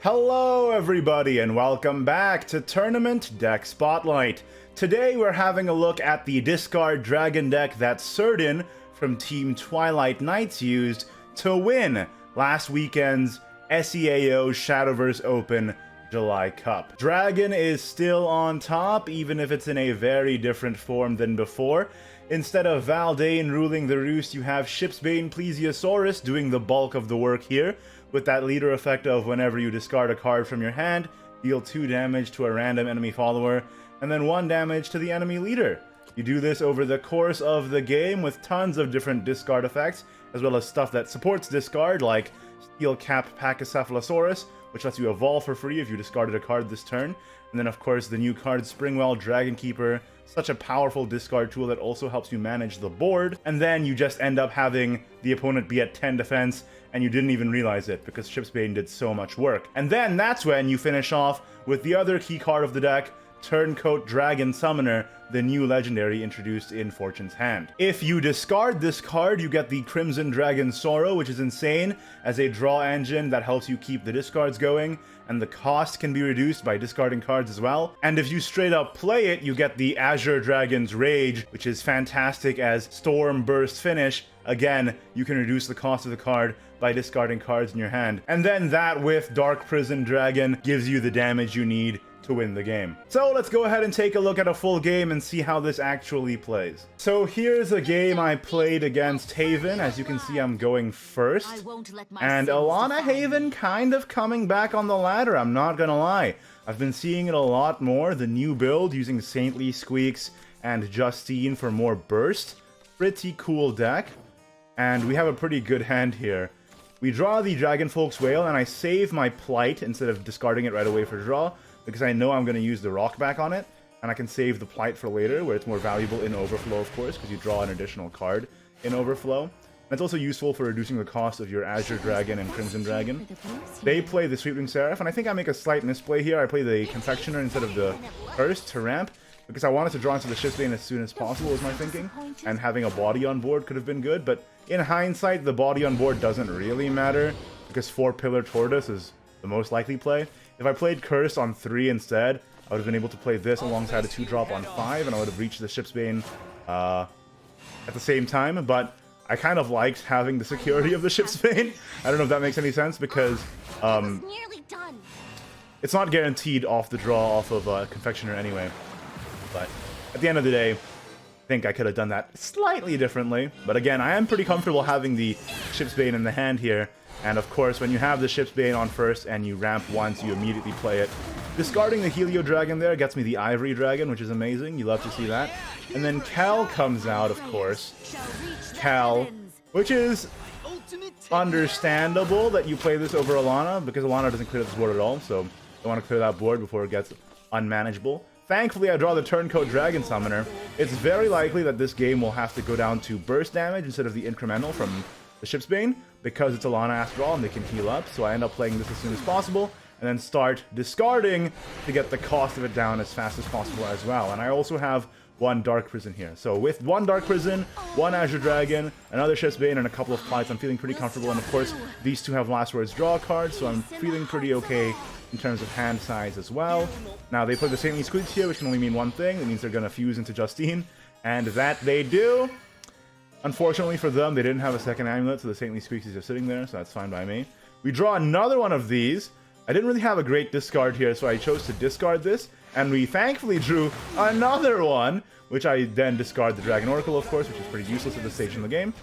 Hello everybody and welcome back to Tournament Deck Spotlight. Today we're having a look at the discard dragon deck that Surdin from Team Twilight Knights used to win last weekend's SEAO Shadowverse Open July Cup. Dragon is still on top, even if it's in a very different form than before. Instead of Valdane ruling the roost, you have Shipsbane Plesiosaurus doing the bulk of the work here, with that leader effect of whenever you discard a card from your hand, deal 2 damage to a random enemy follower, and then 1 damage to the enemy leader. You do this over the course of the game with tons of different discard effects, as well as stuff that supports discard, like Steel Cap Pachycephalosaurus, which lets you evolve for free if you discarded a card this turn. And then of course the new card Springwell Dragon Keeper, such a powerful discard tool that also helps you manage the board. And then you just end up having the opponent be at 10 defense, and you didn't even realize it because Shipsbane did so much work. And then that's when you finish off with the other key card of the deck, Turncoat Dragon Summoner, the new legendary introduced in Fortune's Hand. If you discard this card, you get the Crimson Dragon Sorrow, which is insane as a draw engine that helps you keep the discards going, and the cost can be reduced by discarding cards as well. And if you straight up play it, you get the Azure Dragon's Rage, which is fantastic as Storm Burst finish. Again, you can reduce the cost of the card by discarding cards in your hand. And then that with Dark Prison Dragon gives you the damage you need to win the game. So let's go ahead and take a look at a full game and see how this actually plays. So here's a game I played against Haven. As you can see, I'm going first. And Alana Haven kind of coming back on the ladder, I'm not gonna lie. I've been seeing it a lot more, the new build using Saintly Squeaks and Justine for more burst. Pretty cool deck. And we have a pretty good hand here. We draw the Dragonfolk's Wail and I save my Plight instead of discarding it right away for draw, because I know I'm going to use the Rock back on it, and I can save the Plight for later, where it's more valuable in Overflow, of course, because you draw an additional card in Overflow. And it's also useful for reducing the cost of your Azure Dragon and Crimson Dragon. They play the Sweetwing Seraph, and I think I make a slight misplay here. I play the Confectioner instead of the Curse to ramp, because I wanted to draw into the Shipsbane as soon as possible, was my thinking, and having a body on board could have been good, but in hindsight, the body on board doesn't really matter, because 4-Pillar Tortoise is the most likely play. If I played Curse on 3 instead, I would have been able to play this alongside a 2-drop on 5, and I would have reached the Shipsbane at the same time, but I kind of liked having the security of the Shipsbane. I don't know if that makes any sense, because it's not guaranteed off the draw off of Confectioner anyway. But at the end of the day, I think I could have done that slightly differently. But again, I am pretty comfortable having the Shipsbane in the hand here. And of course, when you have the Shipsbane on first and you ramp once, you immediately play it. Discarding the Helio Dragon there gets me the Ivory Dragon, which is amazing. You love to see that. And then Cal comes out, of course. Cal, which is understandable that you play this over Alana, because Alana doesn't clear this board at all. So I want to clear that board before it gets unmanageable. Thankfully, I draw the Turncoat Dragon Summoner. It's very likely that this game will have to go down to burst damage instead of the incremental from the Shipsbane, because it's Alana after all and they can heal up. So I end up playing this as soon as possible and then start discarding to get the cost of it down as fast as possible as well. And I also have 1 Dark Prison here. So with 1 Dark Prison, 1 Azure Dragon, another Shipsbane, and a couple of Plights, I'm feeling pretty comfortable. And of course, these 2 have Last Words draw cards, so I'm feeling pretty okay in terms of hand size as well. Now, they play the Saintly Squeaks here, which can only mean one thing. It means they're going to fuse into Justine, and that they do. Unfortunately for them, they didn't have a second amulet, so the Saintly Squeaks is just sitting there, so that's fine by me. We draw another one of these. I didn't really have a great discard here, so I chose to discard this, and we thankfully drew another one, which I then discard the Dragon Oracle, of course, which is pretty useless at this stage in the game.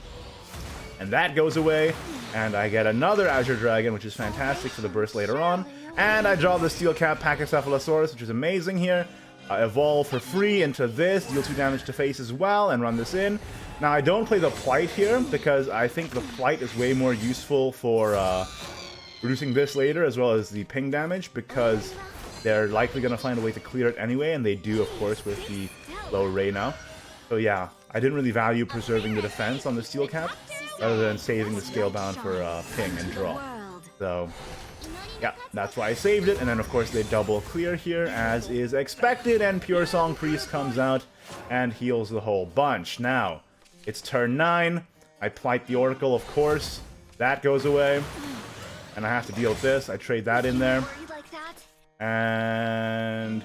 And that goes away, and I get another Azure Dragon, which is fantastic for the burst later on. And I draw the Steel Cap Pachycephalosaurus, which is amazing here. Evolve for free into this, deal 2 damage to face as well, and run this in. Now, I don't play the Plight here, because I think the Plight is way more useful for reducing this later, as well as the ping damage, because they're likely going to find a way to clear it anyway, and they do, of course, with the low Ray now. So yeah, I didn't really value preserving the defense on the Steel Cap, rather than saving the Scalebound for ping and draw. So yeah, that's why I saved it. And then of course they double clear here as is expected, and Pure Song Priest comes out and heals the whole bunch. Now, it's turn 9. I Plight the Oracle, of course. That goes away. And and I have to deal with this. I trade that in there. And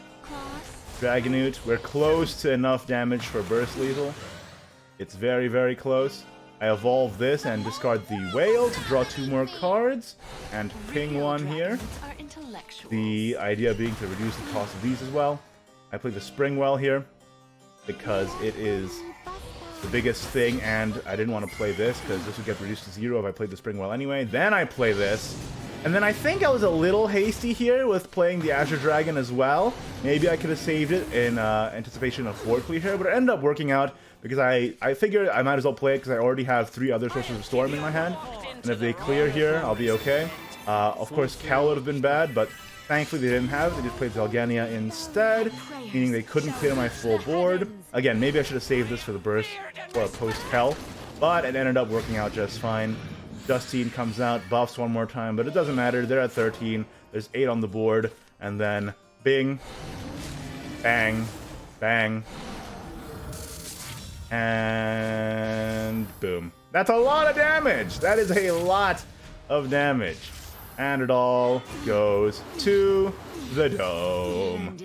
Dragonute. We're close to enough damage for burst lethal. It's very, very close. I evolve this and discard the whale to draw 2 more cards and ping 1 here. The idea being to reduce the cost of these as well. I play the Springwell here because it is the biggest thing, and I didn't want to play this because this would get reduced to 0 if I played the Springwell anyway. Then I play this, and then I think I was a little hasty here with playing the Azure Dragon as well. Maybe I could have saved it in anticipation of board clear here, but it ended up working out because I figured I might as well play it because I already have 3 other Sources of Storm in my hand, and if they clear here, I'll be okay. Of course, Cal would have been bad, but thankfully they didn't have it. They just played Zelgania instead, meaning they couldn't clear my full board. Again, maybe I should have saved this for the burst or a post-Cal, but it ended up working out just fine. Justine comes out, buffs 1 more time, but it doesn't matter. They're at 13. There's 8 on the board, and then bing, bang, bang, and boom. That's a lot of damage! That is a lot of damage. And it all goes to the dome.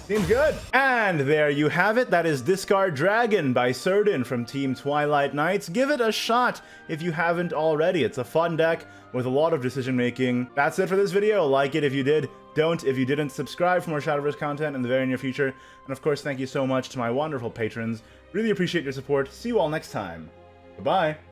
Seems good. And there you have it. That is Discard Dragon by Surdin from Team Twilight Knights. Give it a shot if you haven't already. It's a fun deck with a lot of decision making. That's it for this video. Like it if you did. Don't if you didn't. Subscribe for more Shadowverse content in the very near future. And of course, thank you so much to my wonderful patrons. Really appreciate your support. See you all next time. Goodbye.